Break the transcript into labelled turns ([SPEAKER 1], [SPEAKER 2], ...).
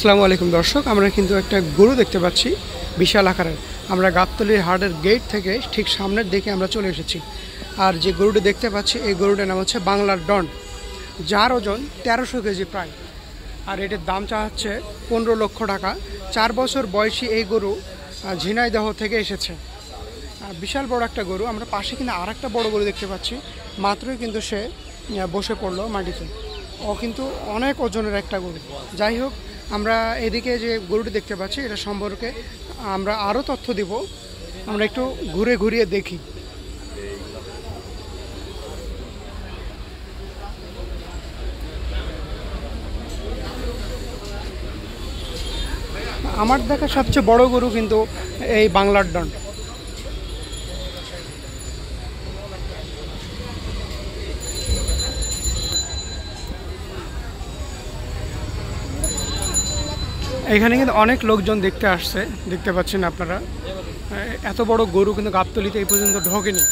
[SPEAKER 1] আসসালামু আলাইকুম দর্শক, আমরা কিন্তু একটা গরু দেখতে পাচ্ছি বিশাল আকারের। আমরা গাবতলীর হাটের গেট থেকে ঠিক সামনের দিকে আমরা চলে এসেছি। আর যে গরুটি দেখতে পাচ্ছি এই গরুটার নাম হচ্ছে বাংলার ডন, যার ওজন 1300 কেজি প্রায়। আর এটির দাম চা হচ্ছে 15 লক্ষ টাকা। 4 বছর বয়সী এই গরু ঝিনাইদহ থেকে এসেছে। বিশাল বড় একটা গরু। আমরা পাশে কিন্তু আর একটা বড় গরু দেখতে পাচ্ছি, মাত্রই কিন্তু সে বসে পড়লো মাটিতে। ও কিন্তু অনেক ওজনের একটা গরু। যাই হোক, আমরা এদিকে যে গরুটি দেখতে পাচ্ছি এটা সম্পর্কে আমরা আরও তথ্য দিব। আমরা একটু ঘুরে ঘুরিয়ে দেখি। আমার দেখা সবচেয়ে বড় গরু কিন্তু এই বাংলার ডন। এখানে কিন্তু অনেক লোকজন দেখতে আসছে, দেখতে পাচ্ছেন আপনারা। এত বড় গরু কিন্তু গাবতলীতে এই পর্যন্ত ঢোকেনি।